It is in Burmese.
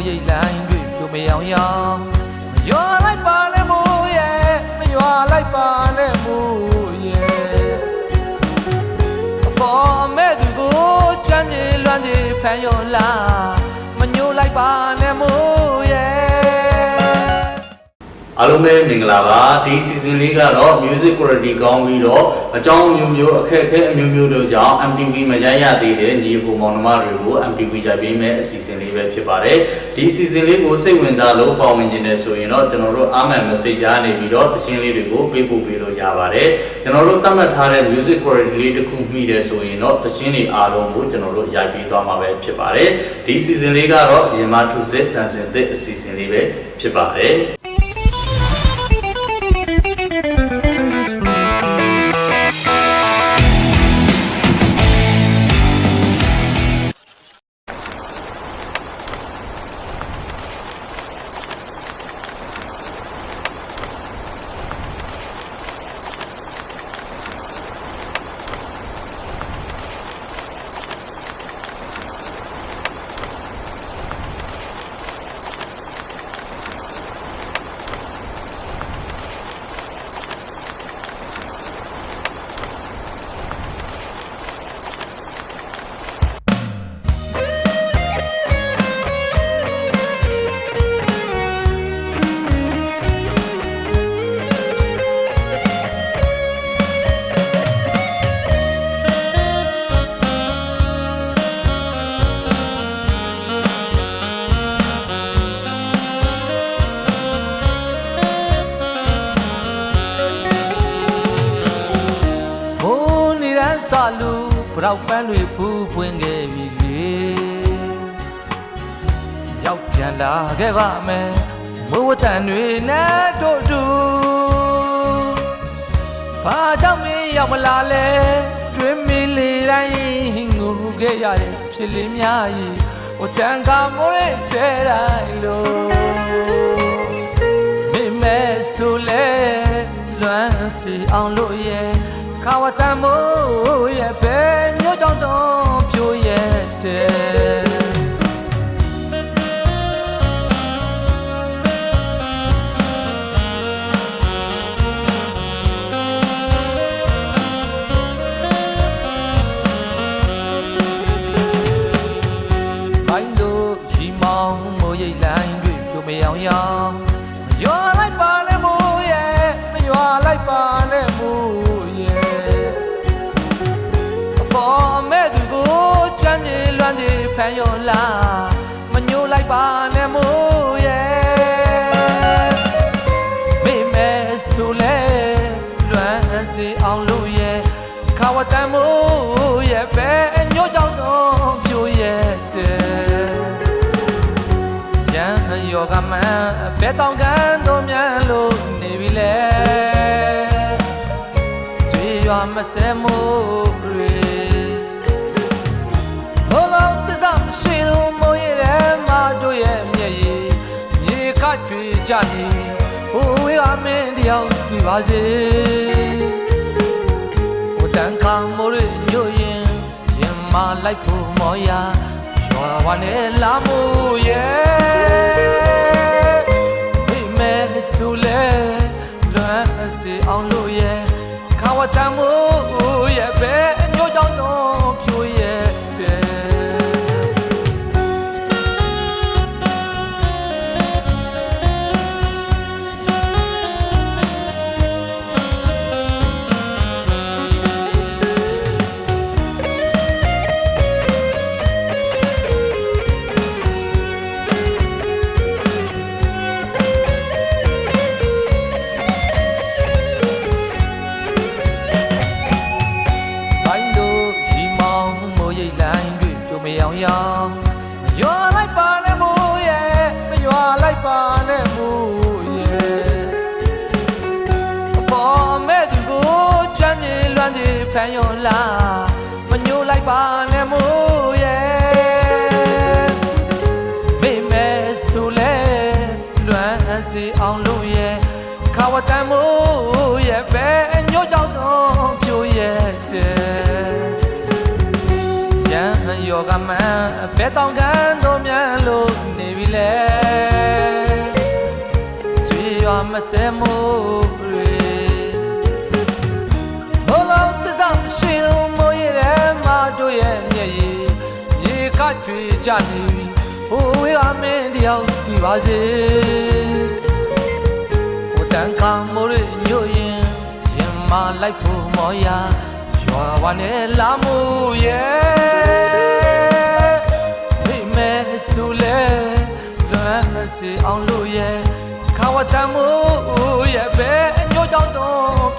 ရိတ်လိုင်းတွေပြိုမယောင်ယောင်ရွာလိုက်ပါနဲ့မိုးရဲ့မရွာလိုက်ပါနဲ့မိုးရဲ့အပေါ်မဲ့သူကိုကြမ်းကြီးလွမ်းကြီးဖန်ရောလာမညိုလိုက်ပါနဲ့မိုးရဲ့အားလုံးပဲမင်္ဂလာပါဒီ season လေးကတော့ music quality ကောင်းပြီးတော့အကြောင်းမျိုးမျိုးအခက်အခဲအမျိုးမျိုးတို့ကြောင့် MTV မရရသေးတဲ့ညီအကိုမောင်နှမတွေကို MTV ရိုက်ပေးမယ်အစီအစဉ်လေးပဲဖြစ်ပါတယ်ဒီ season လေးကိုစိတ်ဝင်စားလို့ပါဝင်ခြင်းနဲ့ဆိုရင်တော့ကျွန်တော်တို့အားမှန် message ကြားနေပြီးတော့သင်းလေးတွေကိုပေးပို့ပေးလို့ရပါတယ်ကျွန်တော်တို့သတ်မှတ်ထားတဲ့ music quality လေးတစ်ခုမိတယ်ဆိုရင်တော့သင်းတွေအားလုံးကိုကျွန်တော်တို့ရိုက်ပေးသွားမှာပဲဖြစ်ပါတယ်ဒီ season လေးကတော့ရင်မထုစစ်တန်စင်သစ်အစီအစဉ်လေးပဲဖြစ်ပါတယ်စာလူပရောက်ပန်းတွေဖူးပွင့်ခဲ့ပြီလေရောက်ပြန်လာခဲ့ပါမယ်မိုးဝတန်တွေနဲ့တို့တူဘာကြောင့်မင်းရောက်မလာလဲတွင်မီလေးတိုင်းငိုခဲ့ရတဲ့ဖြစ်လေးများကြီးဟိုတန်ကမိုးရဲ့တဲတိုင်းလို့မိမဲဆိုလဲလွမ်းစီအောင်လို့ရဲ့ခါဝတန်မိုးရဲ့ပဲညို့တောင်းတောင်းပြိုရဲ့တဲ့ဘိုင်းတို့ရီမောင်မိုးရိတ်လိုင်းတွေပြိုမယောင်ယောင်ရွာလိုက်ပါနဲ့မိုးရဲ့မရွာလိုက်ပါနဲ့မိုးဖန်ရောလာမညိုလိုက်ပါနဲ့မိုးရဲ့မိမဲဆိုလဲလွမ်းစီအောင်လို့ရဲ့ခါဝတန်မိုးရဲ့ပဲညို့ကြောင့်တော့ပြိုရဲ့တဲ့ရန်ရောကမှန်ဘဲတောင်ကန်တို့မြန်လို့နေပြီလေဆွေရွာမစဲမိုးတွေရှိလို့မိုးရဲ့မတို့ရဲ့မျက်ရည်မြေကကြွေကြနေဟိုဝေးအမင်းတယောက်ဒီပါစေဟိုတန်ခါမိုးရညို့ရင်မလိုက်ဖို့မော်ရာရွာဝနဲ့လာမိုးရဲ့မိမဲဆိုလဲလွမ်းစီအောင်လို့ရဲ့ခါဝတန်မိုးရဲ့ပဲအညို့ကြောင့်တော့ဖြိုးရဲ့ယောင်ရွာလိုက်ပါနဲ့မိုးရဲ့မရွာလိုက်ပါနဲ့မိုးရဲ့အပေါ်မဲ့သူကိုကြမ်းကြီးလွမ်းကြီးဖန်ရောလာမညိုလိုက်ပါနဲ့မိုးရဲ့မိမဲဆိုလဲလွမ်းစီအောင်လို့ရဲ့ခါဝတန်မိုးရဲ့ပဲညို့ကြောင့်တော့ပြိုရဲ့တဲ့ရန်ရောကမှန်ဘဲတောင်ကန်တို့မြန်လို့နေပြီလေ လဲဆွေရွာမစဲမိုးတွေဘလုံးသစ္စာမရှိလို့မိုးရတဲ့မတို့ရဲ့မျက်ရည်ရေကကြွေကြနေပြီဟိုဝေးကမင်းတယောက်ဒီပါစေဟိုတန်ခါမိုးရညို့ရင်ရင်မလိုက်ဖို့မော်ရာရွာဝနဲ့လာမိုးရဲ့မိမဲဆူလဲလွမ်းစီအောင်လို့ရဲ့ခါဝတမိုးရဲ့ပဲအညို့ကြောင့်တော့